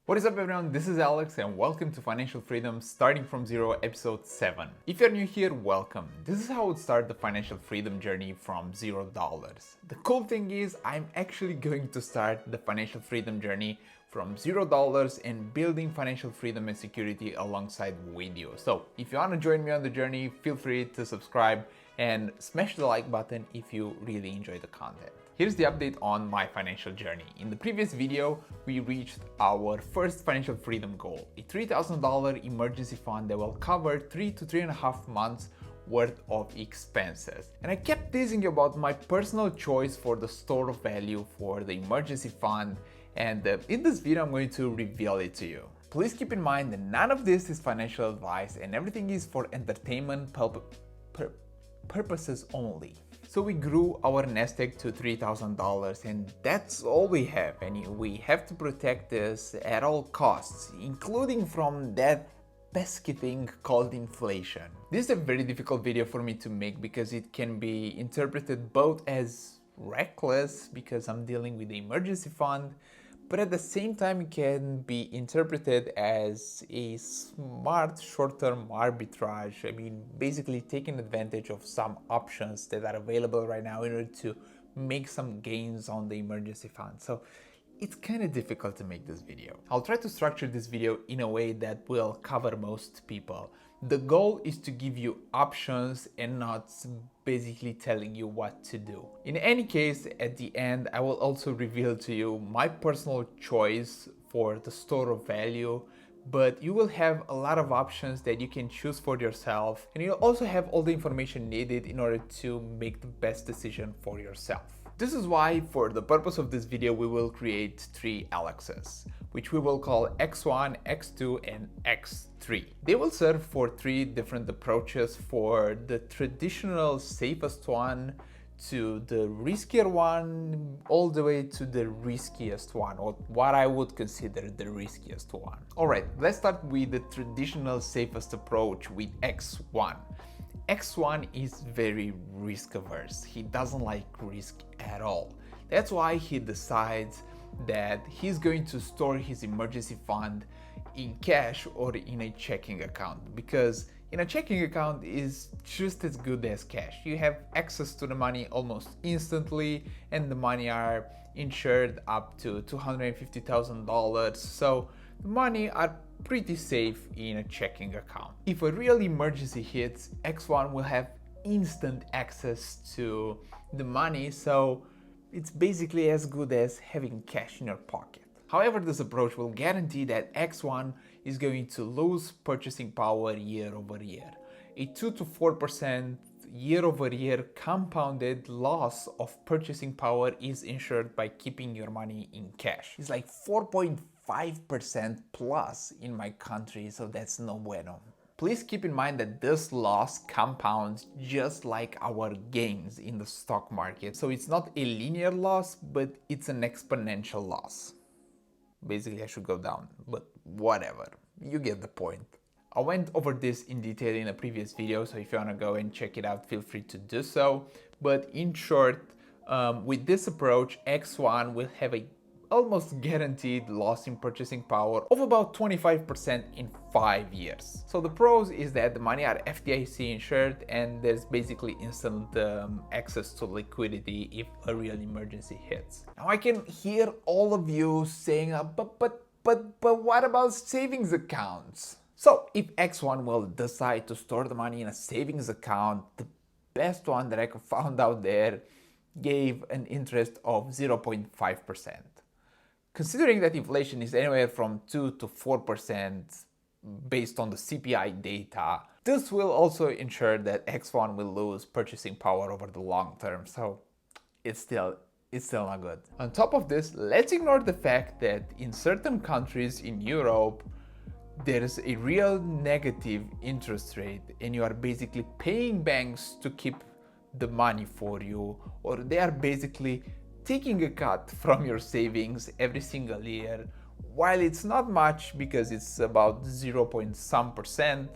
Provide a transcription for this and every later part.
What is up everyone, this is Alex and welcome to Financial Freedom Starting from Zero episode 7. If you're new here, welcome. This is how I would start the financial freedom journey from $0. The cool thing is I'm actually going to start the financial freedom journey from $0 and building financial freedom and security alongside with you. So if you want to join me on the journey, feel free to subscribe and smash the like button if you really enjoy the content. Here's the update on my financial journey. In the previous video, we reached our first financial freedom goal, a $3,000 emergency fund that will cover 3 to 3.5 months worth of expenses. And I kept teasing you about my personal choice for the store of value for the emergency fund, and in this video I'm going to reveal it to you. Please keep in mind that none of this is financial advice and everything is for entertainment purposes only. So we grew our nest egg to $3,000 and that's all we have, and we have to protect this at all costs, including from that pesky thing called inflation. This is a very difficult video for me to make because it can be interpreted both as reckless because I'm dealing with the emergency fund, but at the same time it can be interpreted as a smart short-term arbitrage. I mean, basically taking advantage of some options that are available right now in order to make some gains on the emergency fund. So it's kind of difficult to make this video. I'll try to structure this video in a way that will cover most people. The goal is to give you options and not basically telling you what to do. In any case, at the end, I will also reveal to you my personal choice for the store of value, but you will have a lot of options that you can choose for yourself, and you'll also have all the information needed in order to make the best decision for yourself. This is why, for the purpose of this video, we will create 3 Alexes, which we will call X1, X2, and X3. They will serve for 3 different approaches, for the traditional safest one to the riskier one, all the way to the riskiest one, or what I would consider the riskiest one. Alright, let's start with the traditional safest approach with X1. X1 is very risk averse. He doesn't like risk at all. That's why he decides that he's going to store his emergency fund in cash or in a checking account, because in a checking account is just as good as cash. You have access to the money almost instantly, and the money are insured up to $250,000. So the money are pretty safe in a checking account. If a real emergency hits, X1 will have instant access to the money, so it's basically as good as having cash in your pocket. However, this approach will guarantee that X1 is going to lose purchasing power year over year. A 2 to 4% year over year compounded loss of purchasing power is ensured by keeping your money in cash. It's like 4.5% plus in my country, so that's no bueno. Please keep in mind that this loss compounds just like our gains in the stock market. So it's not a linear loss, but it's an exponential loss. Basically, I should go down, but whatever. You get the point. I went over this in detail in a previous video, so if you want to go and check it out, feel free to do so. But in short, with this approach, X1 will have a almost guaranteed loss in purchasing power of about 25% in 5 years. So the pros is that the money are FDIC insured and there's basically instant access to liquidity if a real emergency hits. Now I can hear all of you saying, but what about savings accounts? So if X1 will decide to store the money in a savings account, the best one that I could find out there gave an interest of 0.5%. Considering that inflation is anywhere from 2 to 4% based on the CPI data, this will also ensure that X1 will lose purchasing power over the long term, so it's still not good. On top of this, let's ignore the fact that in certain countries in Europe, there is a real negative interest rate and you are basically paying banks to keep the money for you, or they are basically taking a cut from your savings every single year. While it's not much because it's about 0.some%,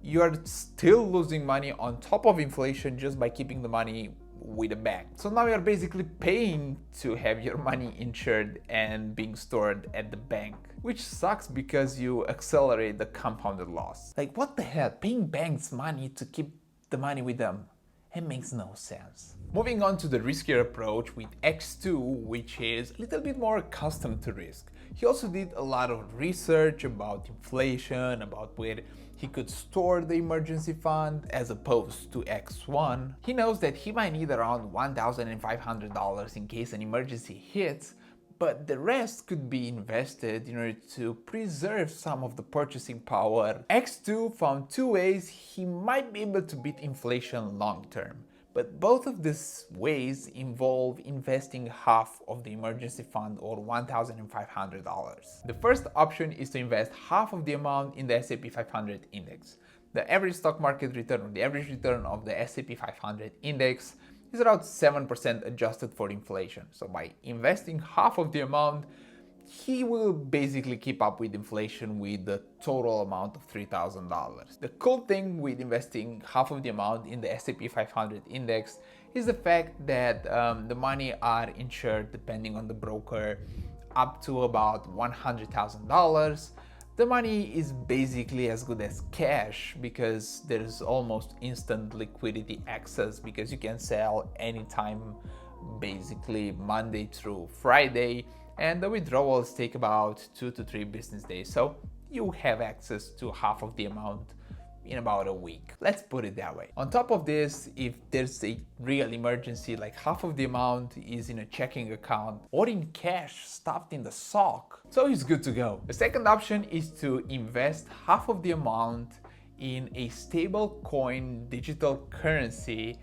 you are still losing money on top of inflation just by keeping the money with a bank. So now you're basically paying to have your money insured and being stored at the bank, which sucks because you accelerate the compounded loss. Like, what the hell? Paying banks money to keep the money with them? It makes no sense. Moving on to the riskier approach with X2, which is a little bit more accustomed to risk. He also did a lot of research about inflation, about where he could store the emergency fund as opposed to X1. He knows that he might need around $1,500 in case an emergency hits, but the rest could be invested in order to preserve some of the purchasing power. X2 found two ways he might be able to beat inflation long term. But both of these ways involve investing half of the emergency fund or $1,500. The first option is to invest half of the amount in the S&P 500 index. The average stock market return, or the average return of the S&P 500 index, is around 7% adjusted for inflation. So by investing half of the amount, he will basically keep up with inflation with the total amount of $3,000. The cool thing with investing half of the amount in the S&P 500 index is the fact that the money are insured, depending on the broker, up to about $100,000. The money is basically as good as cash because there's almost instant liquidity access because you can sell anytime, basically Monday through Friday, and the withdrawals take about 2 to 3 business days, so you have access to half of the amount in about a week. Let's put it that way. On top of this, if there's a real emergency, like half of the amount is in a checking account or in cash stuffed in the sock, so it's good to go. The second option is to invest half of the amount in a stable coin digital currency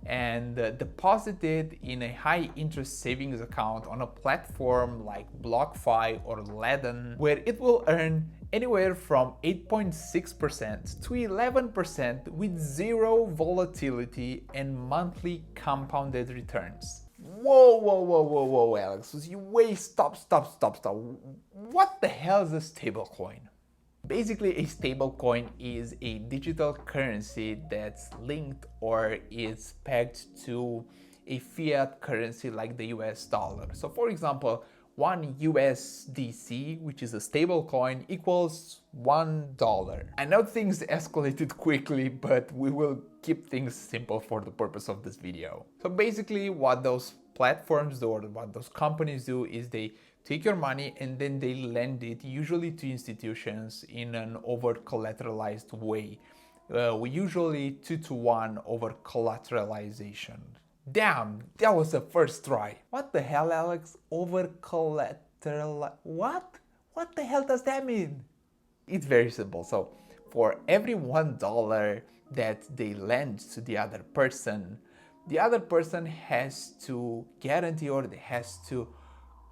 and deposit it in a high interest savings account on a platform like BlockFi or Ledn, where it will earn anywhere from 8.6% to 11% with zero volatility and monthly compounded returns. Whoa, Alex, stop. What the hell is a stablecoin? Basically, a stablecoin is a digital currency that's linked or is pegged to a fiat currency like the US dollar. So for example, one USDC, which is a stablecoin, equals $1. I know things escalated quickly, but we will keep things simple for the purpose of this video. So basically what those platforms do, or what those companies do, is they take your money and then they lend it usually to institutions in an over collateralized way. We usually 2-to-1 over collateralization. Damn, that was the first try. What the hell, Alex? Over collateral? What? What the hell does that mean? It's very simple. So for every $1 that they lend to the other person has to guarantee, or they has to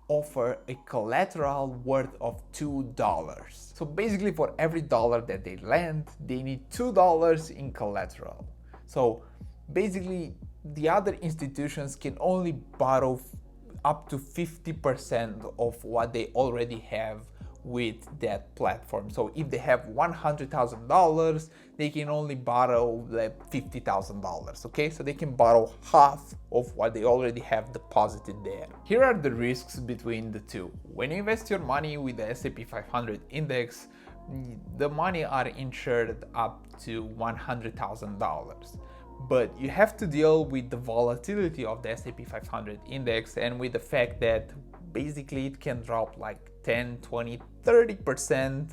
offer a collateral worth of $2. So basically for every dollar that they lend, they need $2 in collateral. So basically the other institutions can only borrow up to 50% of what they already have with that platform. So if they have $100,000, they can only borrow like $50,000, okay? So they can borrow half of what they already have deposited there. Here are the risks between the two. When you invest your money with the S&P 500 index, the money are insured up to $100,000. But you have to deal with the volatility of the S&P 500 index and with the fact that basically it can drop like 10, 20, 30%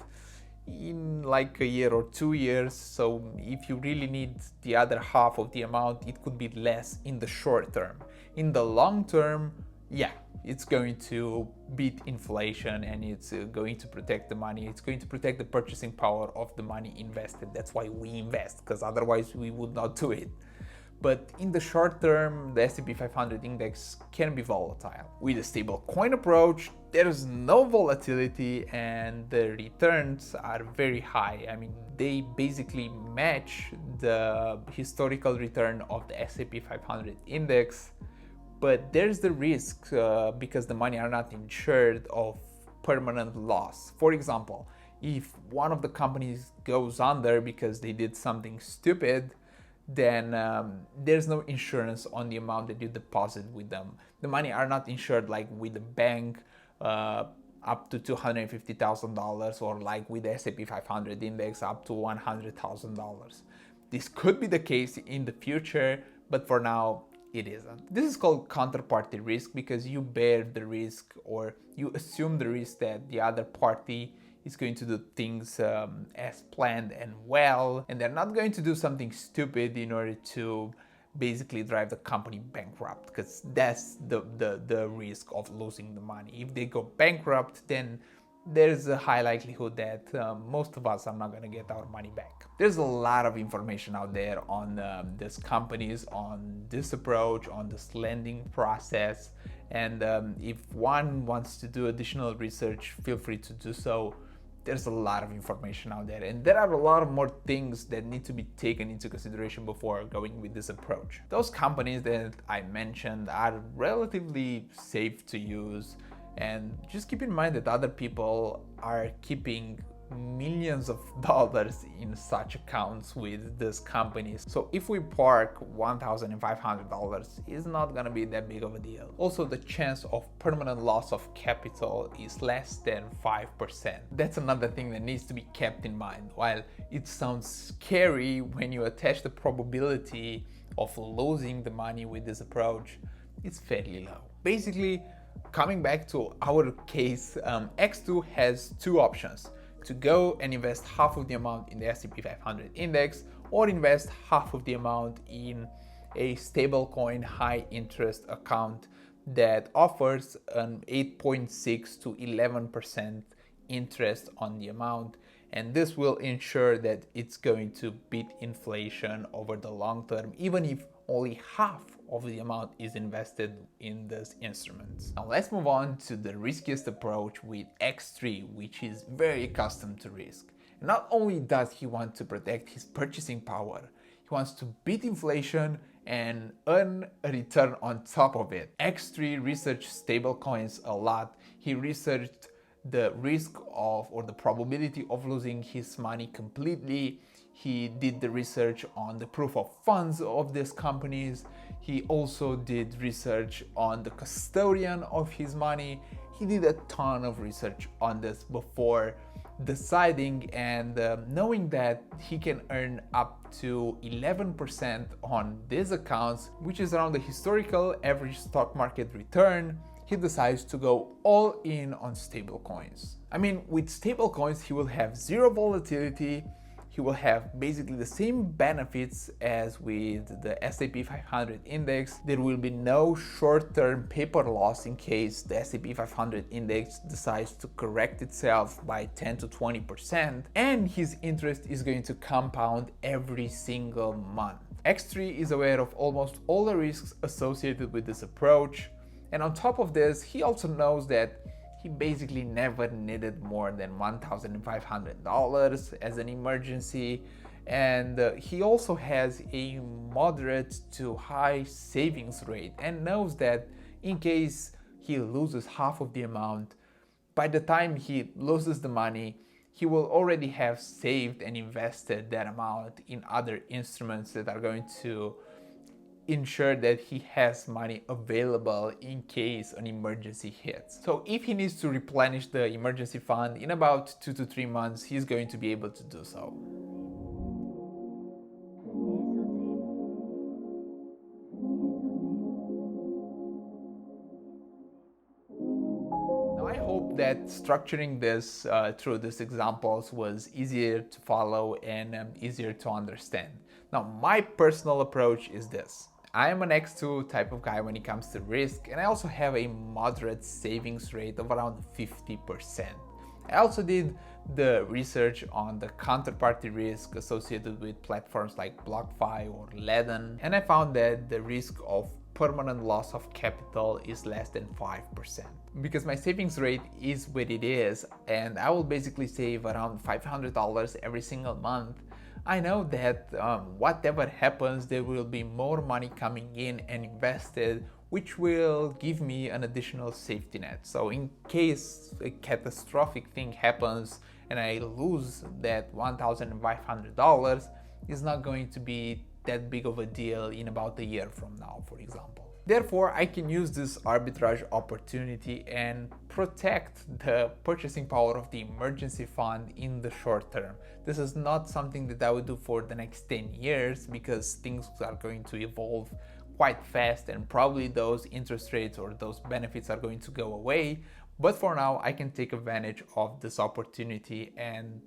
in like a year or 2 years. So if you really need the other half of the amount, it could be less in the short term. In the long term, yeah, it's going to beat inflation and it's going to protect the money. It's going to protect the purchasing power of the money invested. That's why we invest, because otherwise we would not do it. But in the short term, the S&P 500 index can be volatile. With a stable coin approach, there's no volatility and the returns are very high. I mean, they basically match the historical return of the S&P 500 index, but there's the risk because the money are not insured of permanent loss. For example, if one of the companies goes under because they did something stupid, then there's no insurance on the amount that you deposit with them. The money are not insured like with the bank up to $250,000 or like with the S&P 500 index up to $100,000. This could be the case in the future, but for now it isn't. This is called counterparty risk because you bear the risk or you assume the risk that the other party is going to do things as planned and well, and they're not going to do something stupid in order to basically drive the company bankrupt, because that's the risk of losing the money. If they go bankrupt, then there's a high likelihood that most of us are not going to get our money back. There's a lot of information out there on these companies, on this approach, on this lending process, and if one wants to do additional research, feel free to do so. There's a lot of information out there, and there are a lot of more things that need to be taken into consideration before going with this approach. Those companies that I mentioned are relatively safe to use, and just keep in mind that other people are keeping millions of dollars in such accounts with these companies. So if we park $1,500, it's not gonna be that big of a deal. Also, the chance of permanent loss of capital is less than 5%. That's another thing that needs to be kept in mind. While it sounds scary when you attach the probability of losing the money with this approach, it's fairly low. Basically, coming back to our case, X2 has two options: to go and invest half of the amount in the S&P 500 index, or invest half of the amount in a stablecoin high interest account that offers an 8.6 to 11% interest on the amount, and this will ensure that it's going to beat inflation over the long term, even if only half of the amount is invested in these instruments. Now let's move on to the riskiest approach with X3, which is very accustomed to risk. And not only does he want to protect his purchasing power, he wants to beat inflation and earn a return on top of it. X3 researched stablecoins a lot. He researched the risk of, or the probability of, losing his money completely. He did the research on the proof of funds of these companies. He also did research on the custodian of his money. He did a ton of research on this before deciding and knowing that he can earn up to 11% on these accounts, which is around the historical average stock market return. He decides to go all in on stablecoins. I mean, with stablecoins, he will have zero volatility. He will have basically the same benefits as with the S&P 500 index. There will be no short-term paper loss in case the S&P 500 index decides to correct itself by 10 to 20%, and his interest is going to compound every single month. X3 is aware of almost all the risks associated with this approach, and on top of this, he also knows that he basically never needed more than $1,500 as an emergency, and he also has a moderate to high savings rate and knows that in case he loses half of the amount, by the time he loses the money, he will already have saved and invested that amount in other instruments that are going to ensure that he has money available in case an emergency hits. So if he needs to replenish the emergency fund in about 2 to 3 months, he's going to be able to do so. Now I hope that structuring this through these examples was easier to follow and easier to understand. Now my personal approach is this. I am an X2 type of guy when it comes to risk, and I also have a moderate savings rate of around 50%. I also did the research on the counterparty risk associated with platforms like BlockFi or Ledn, and I found that the risk of permanent loss of capital is less than 5%. Because my savings rate is what it is, and I will basically save around $500 every single month, I know that whatever happens, there will be more money coming in and invested, which will give me an additional safety net. So in case a catastrophic thing happens and I lose that $1,500, it's not going to be that big of a deal in about a year from now, for example. Therefore, I can use this arbitrage opportunity and protect the purchasing power of the emergency fund in the short term. This is not something that I would do for the next 10 years because things are going to evolve quite fast and probably those interest rates or those benefits are going to go away. But for now, I can take advantage of this opportunity and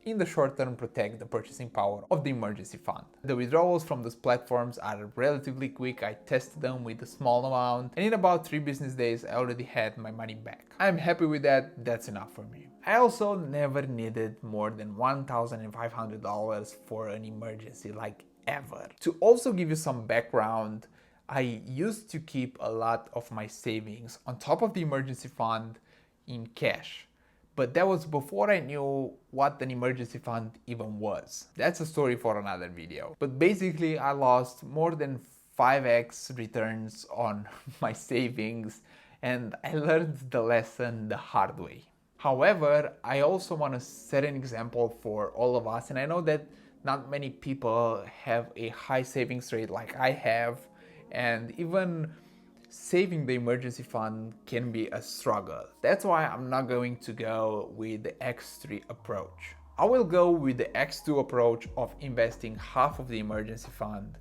in the short term protect the purchasing power of the emergency fund. The withdrawals from those platforms are relatively quick. I tested them with a small amount and in about 3 business days I already had my money back. I'm happy with that, that's enough for me. I also never needed more than $1,500 for an emergency, like ever. To also give you some background, I used to keep a lot of my savings on top of the emergency fund in cash. But that was before I knew what an emergency fund even was. That's a story for another video. But basically I lost more than 5x returns on my savings and I learned the lesson the hard way. However, I also want to set an example for all of us, and I know that not many people have a high savings rate like I have, and even saving the emergency fund can be a struggle. That's why I'm not going to go with the X3 approach. I will go with the X2 approach of investing half of the emergency fund,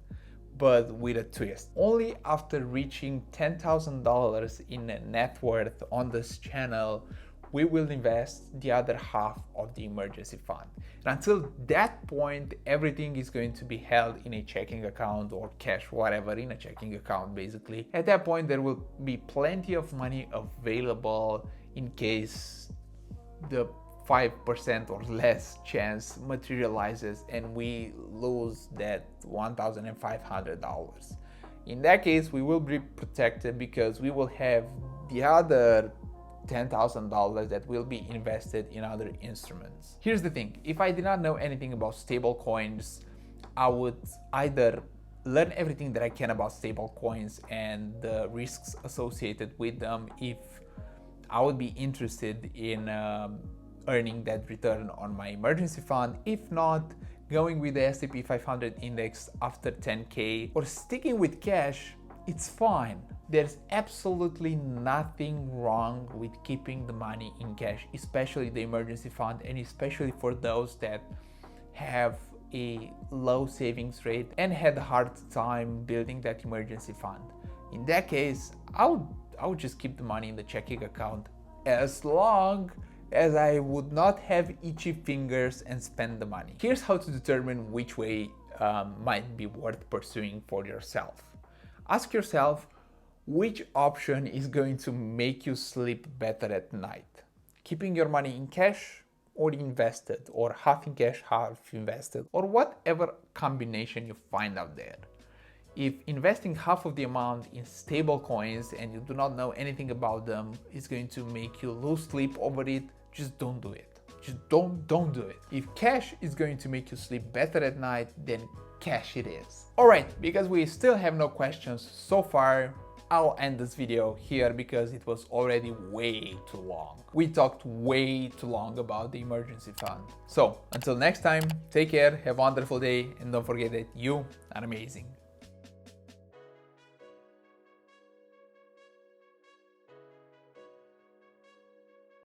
but with a twist. Only after reaching $10,000 in net worth on this channel, we will invest the other half of the emergency fund. And until that point, everything is going to be held in a checking account or cash, whatever, in a checking account basically. At that point, there will be plenty of money available in case the 5% or less chance materializes and we lose that $1,500. In that case, we will be protected because we will have the other $10,000 that will be invested in other instruments. Here's the thing, if I did not know anything about stable coins, I would either learn everything that I can about stable coins and the risks associated with them if I would be interested in earning that return on my emergency fund. If not, going with the S&P 500 index after 10K or sticking with cash, it's fine. There's absolutely nothing wrong with keeping the money in cash, especially the emergency fund, and especially for those that have a low savings rate and had a hard time building that emergency fund. In that case, I would just keep the money in the checking account as long as I would not have itchy fingers and spend the money. Here's how to determine which way might be worth pursuing for yourself. Ask yourself, which option is going to make you sleep better at night? Keeping your money in cash or invested, or half in cash, half invested, or whatever combination you find out there. If investing half of the amount in stable coins and you do not know anything about them is going to make you lose sleep over it, just don't do it. Just don't do it. If cash is going to make you sleep better at night, then cash it is. Alright, because we still have no questions so far, I'll end this video here because it was already way too long. We talked way too long about the emergency fund. So until next time, take care, have a wonderful day, and don't forget that you are amazing.